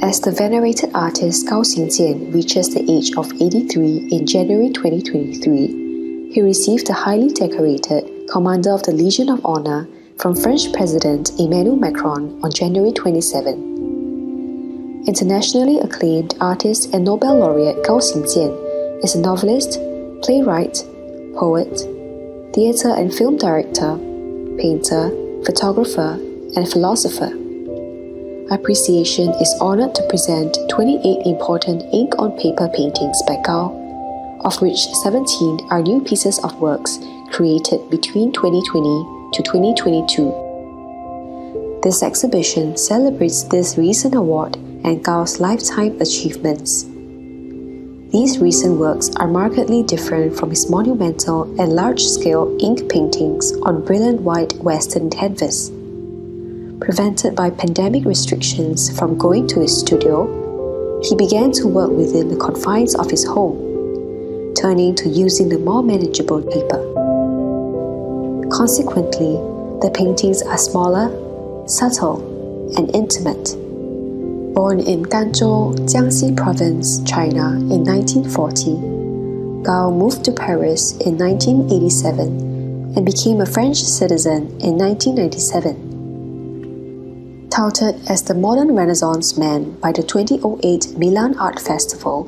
As the venerated artist Gao Xingjian reaches the age of 83 in January 2023, he received the highly decorated Commandeur of the Légion of Honor from French President Emmanuel Macron on January 27. Internationally acclaimed artist and Nobel laureate Gao Xingjian is a novelist, playwright, poet, theatre and film director, painter, photographer, and philosopher. iPreciation is honored to present 28 important ink-on-paper paintings by Gao, of which 17 are new pieces of works created between 2020 to 2022. This exhibition celebrates this recent award and Gao's lifetime achievements. These recent works are markedly different from his monumental and large-scale ink paintings on brilliant white Western canvas. Prevented by pandemic restrictions from going to his studio, he began to work within the confines of his home, turning to using the more manageable paper. Consequently, the paintings are smaller, subtle, and intimate. Born in Ganzhou, Jiangxi Province, China in 1940, Gao moved to Paris in 1987 and became a French citizen in 1997. Touted as the modern Renaissance man by the 2008 Milan Art Festival,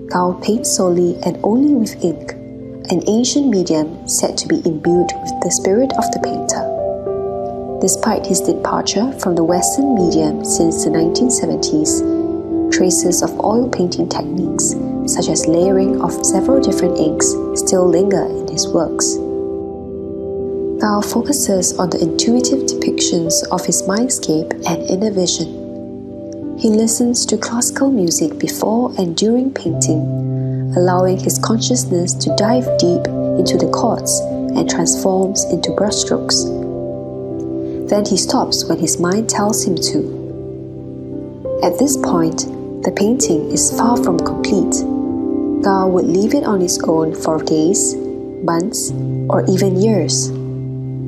Gao paints solely and only with ink, an ancient medium said to be imbued with the spirit of the painter. Despite his departure from the Western medium since the 1970s, traces of oil painting techniques, such as layering of several different inks, still linger in his works. Gao focuses on the intuitive depictions of his mindscape and inner vision. He listens to classical music before and during painting, allowing his consciousness to dive deep into the chords and transforms into brushstrokes. Then he stops when his mind tells him to. At this point, the painting is far from complete. Gao would leave it on its own for days, months, or even years.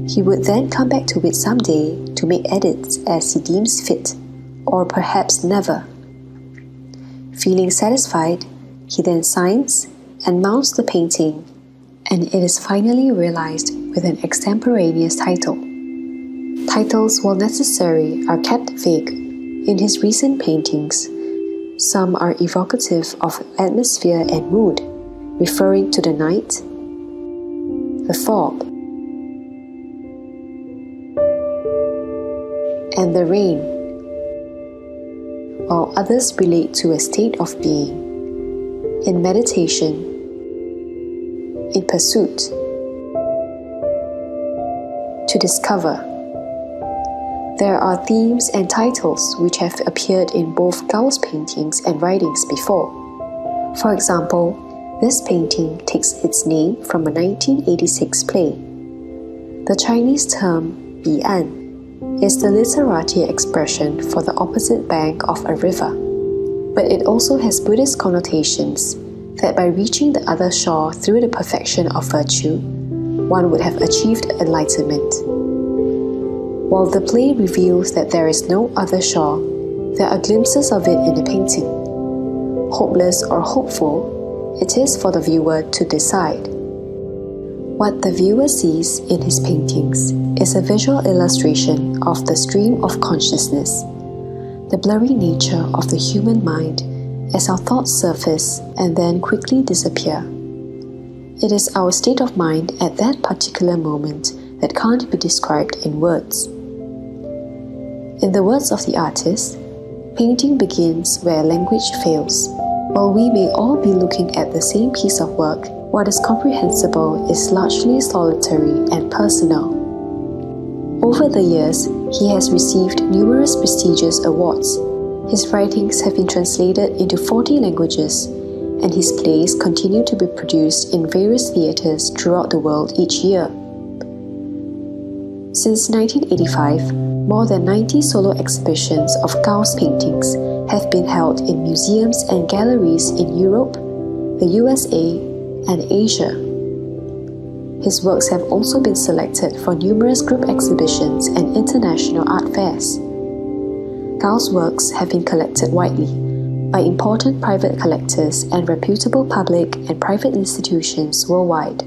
He would then come back to it someday to make edits as he deems fit, or perhaps never. Feeling satisfied, he then signs and mounts the painting, and it is finally realized with an extemporaneous title. Titles, while necessary, are kept vague. In his recent paintings, some are evocative of atmosphere and mood, referring to the night, the fog, and the rain, while others relate to a state of being, in meditation, in pursuit, to discover. There are themes and titles which have appeared in both Gao's paintings and writings before. For example, this painting takes its name from a 1986 play. The Chinese term bi'an is the literati expression for the opposite bank of a river, but it also has Buddhist connotations that by reaching the other shore through the perfection of virtue, one would have achieved enlightenment. While the play reveals that there is no other shore, there are glimpses of it in the painting. Hopeless or hopeful, it is for the viewer to decide. What the viewer sees in his paintings is a visual illustration of the stream of consciousness, the blurry nature of the human mind as our thoughts surface and then quickly disappear. It is our state of mind at that particular moment that can't be described in words. In the words of the artist, painting begins where language fails. While we may all be looking at the same piece of work, what is comprehensible is largely solitary and personal. Over the years, he has received numerous prestigious awards. His writings have been translated into 40 languages, and his plays continue to be produced in various theatres throughout the world each year. Since 1985, more than 90 solo exhibitions of Gao's paintings have been held in museums and galleries in Europe, the USA, and Asia. His works have also been selected for numerous group exhibitions and international art fairs. Gao's works have been collected widely by important private collectors and reputable public and private institutions worldwide.